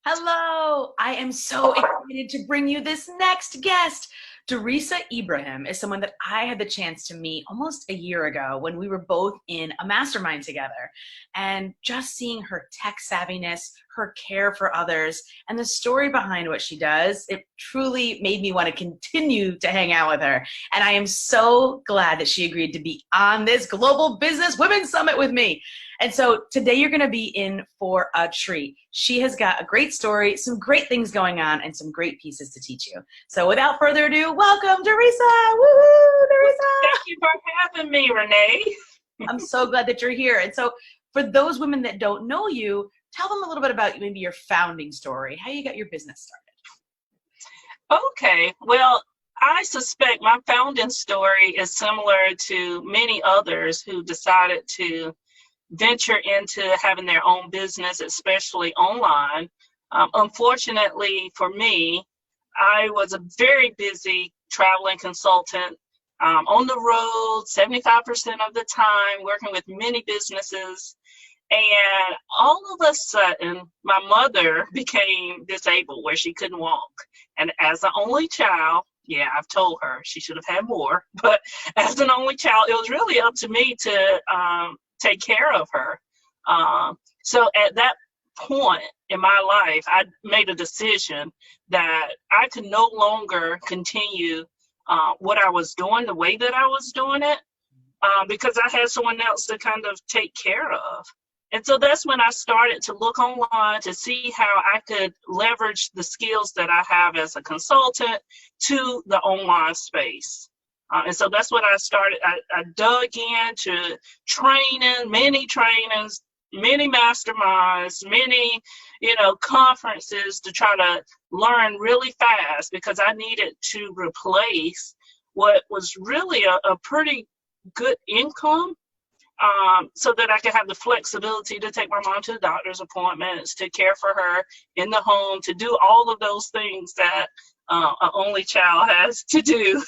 Hello, I am so excited to bring you this next guest. Doresa Ibrahim is someone that I had the chance to meet almost a year ago when we were both in a mastermind together. And just seeing her tech savviness, her care for others, and the story behind what she does, it truly made me want to continue to hang out with her. And I am so glad that she agreed to be on this Global Business Women's Summit with me. And so today you're going to be in for a treat. She has got a great story, some great things going on, and some great pieces to teach you. So without further ado, welcome, Doresa. Woohoo, Doresa. Thank you for having me, Renee. I'm so glad that you're here. And so for those women that don't know you, tell them a little bit about maybe your founding story, how you got your business started. Okay, well, I suspect my founding story is similar to many others who decided to venture into having their own business, especially online. Unfortunately for me, I was a very busy traveling consultant on the road 75% of the time, working with many businesses. And all of a sudden, my mother became disabled where she couldn't walk. And as the only child, yeah, I've told her she should have had more, but as an only child, it was really up to me to take care of her. So at that point in my life, I made a decision that I could no longer continue what I was doing the way that I was doing it because I had someone else to kind of take care of. And so that's when I started to look online to see how I could leverage the skills that I have as a consultant to the online space. And so that's what I started. I dug into training, many trainings, many masterminds, many, conferences to try to learn really fast because I needed to replace what was really a pretty good income so that I could have the flexibility to take my mom to the doctor's appointments, to care for her in the home, to do all of those things that an only child has to do.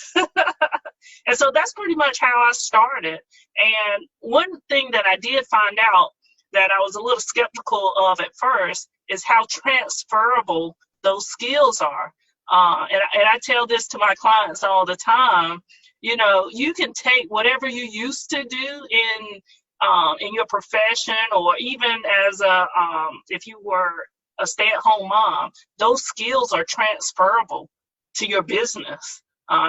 And so that's pretty much how I started. And one thing that I did find out that I was a little skeptical of at first is how transferable those skills are. And I tell this to my clients all the time. You can take whatever you used to do in your profession, or even as if you were a stay-at-home mom, those skills are transferable to your business.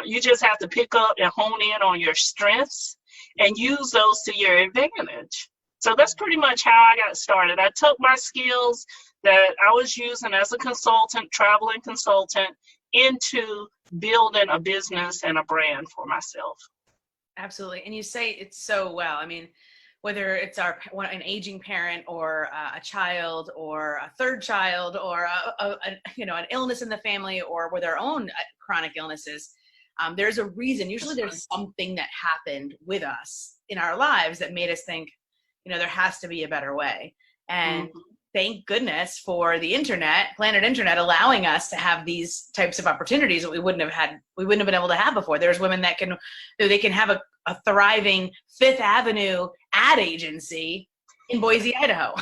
You just have to pick up and hone in on your strengths and use those to your advantage. So that's pretty much how I got started. I took my skills that I was using as a consultant, traveling consultant, into building a business and a brand for myself. Absolutely. And you say it so well. I mean, whether it's an aging parent or a child or a third child or an illness in the family or with our own chronic illnesses, there's a reason. Usually there's something that happened with us in our lives that made us think, there has to be a better way. And thank goodness for the internet, planet internet, allowing us to have these types of opportunities that we wouldn't have been able to have before. There's women that can have a thriving Fifth Avenue ad agency in Boise, Idaho.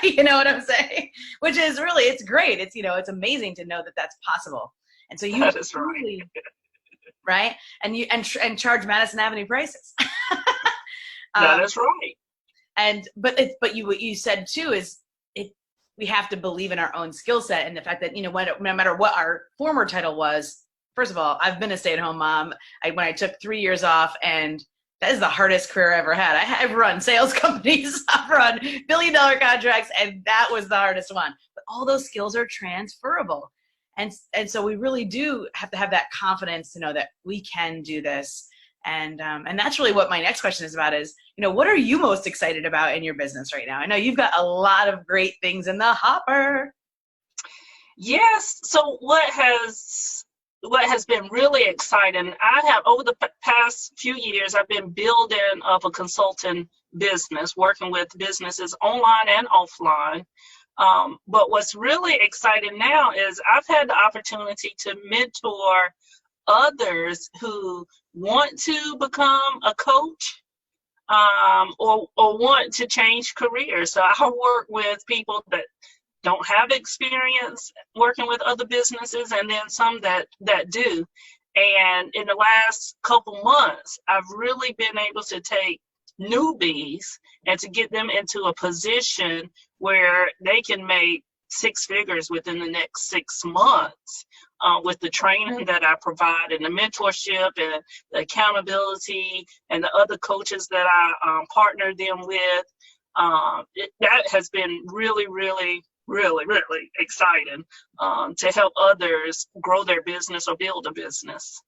You know what I'm saying? Which is really, it's great. It's, it's amazing to know that that's possible. And so that is really, right. And charge Madison Avenue prices. That is right. But what you said too is we have to believe in our own skill set, and the fact that, no matter what our former title was, first of all, I've been a stay-at-home mom. When I took 3 years off, and that is the hardest career I ever had. I've run sales companies, I've run billion-dollar contracts, and that was the hardest one. But all those skills are transferable. And so we really do have to have that confidence to know that we can do this. And that's really what my next question is about is, what are you most excited about in your business right now? I know you've got a lot of great things in the hopper. Yes. So what has been really exciting, I have over the past few years, I've been building up a consulting business, working with businesses online and offline. But what's really exciting now is I've had the opportunity to mentor others who want to become a coach or want to change careers. So I work with people that don't have experience working with other businesses, and then some that do. And in the last couple months, I've really been able to take newbies and to get them into a position where they can make six figures within the next 6 months, with the training that I provide and the mentorship and the accountability and the other coaches that I partner them with. That has been really, really, really, really exciting, to help others grow their business or build a business.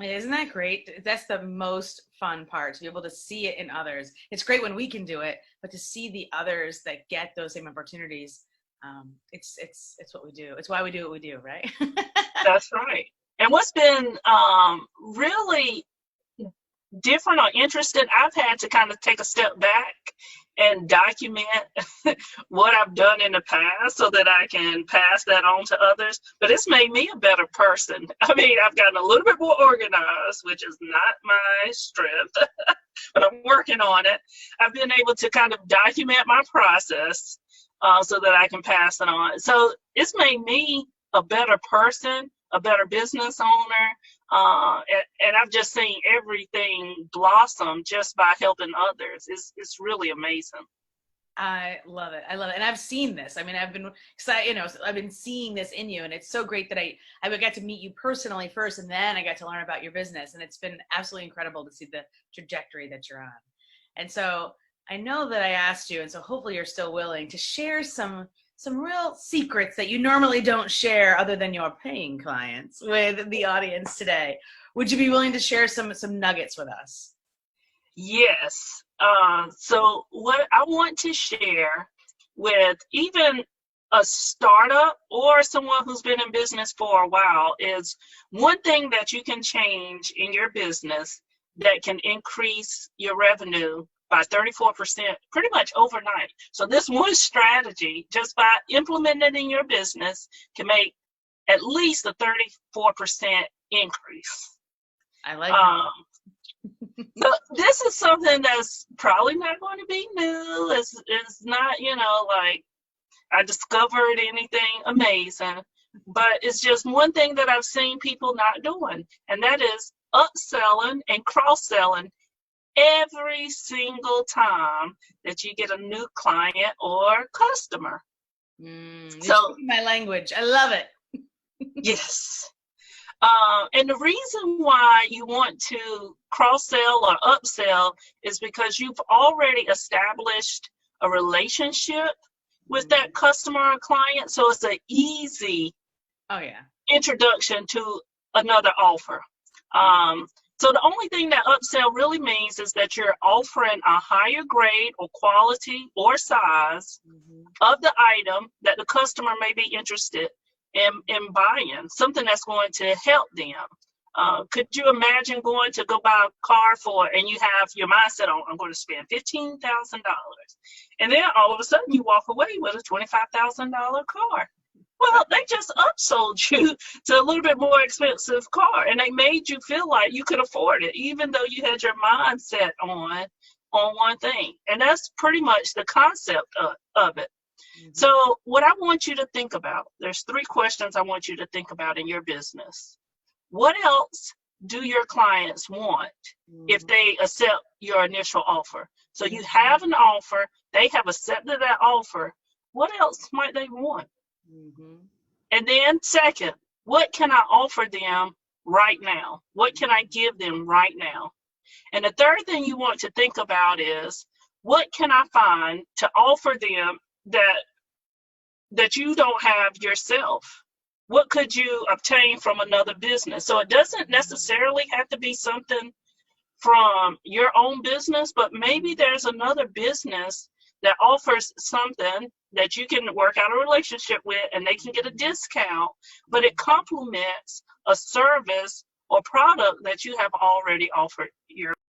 Isn't that great? That's the most fun part, to be able to see it in others. It's great when we can do it, but to see the others that get those same opportunities, it's what we do. It's why we do what we do, right? That's right. And what's been really different or interesting, I've had to kind of take a step back and document what I've done in the past so that I can pass that on to others. But it's made me a better person. I mean, I've gotten a little bit more organized, which is not my strength, but I'm working on it. I've been able to kind of document my process, so that I can pass it on. So it's made me a better person, a better business owner, and I've just seen everything blossom just by helping others. It's really amazing. I love it. I love it. And I've seen this. I mean, I've been excited, I've been seeing this in you, and it's so great that I got to meet you personally first, and then I got to learn about your business. And it's been absolutely incredible to see the trajectory that you're on. And so I know that I asked you, and so hopefully you're still willing to share some real secrets that you normally don't share other than your paying clients with the audience today. Would you be willing to share some nuggets with us? Yes. So what I want to share with even a startup or someone who's been in business for a while is one thing that you can change in your business that can increase your revenue by 34% pretty much overnight. So this one strategy, just by implementing it in your business, can make at least a 34% increase. I like that. So this is something that's probably not going to be new. It's not, like I discovered anything amazing, but it's just one thing that I've seen people not doing, and that is upselling and cross-selling every single time that you get a new client or customer. So my language, I love it. Yes. And the reason why you want to cross-sell or upsell is because you've already established a relationship with that customer or client. So it's an easy introduction to another offer. So the only thing that upsell really means is that you're offering a higher grade or quality or size of the item that the customer may be interested in buying, something that's going to help them. Could you imagine going to go buy a car and you have your mindset on, I'm going to spend $15,000. And then all of a sudden you walk away with a $25,000 car. Well, they just upsold you to a little bit more expensive car, and they made you feel like you could afford it, even though you had your mindset on one thing. And that's pretty much the concept of it. So what I want you to think about, there's 3 questions I want you to think about in your business. What else do your clients want if they accept your initial offer? So you have an offer, they have accepted that offer. What else might they want? And then second, what can I offer them right now? What can I give them right now? And the third thing you want to think about is, what can I find to offer them that you don't have yourself? What could you obtain from another business? So it doesn't necessarily have to be something from your own business, but maybe there's another business that offers something that you can work out a relationship with and they can get a discount, but it complements a service or product that you have already offered your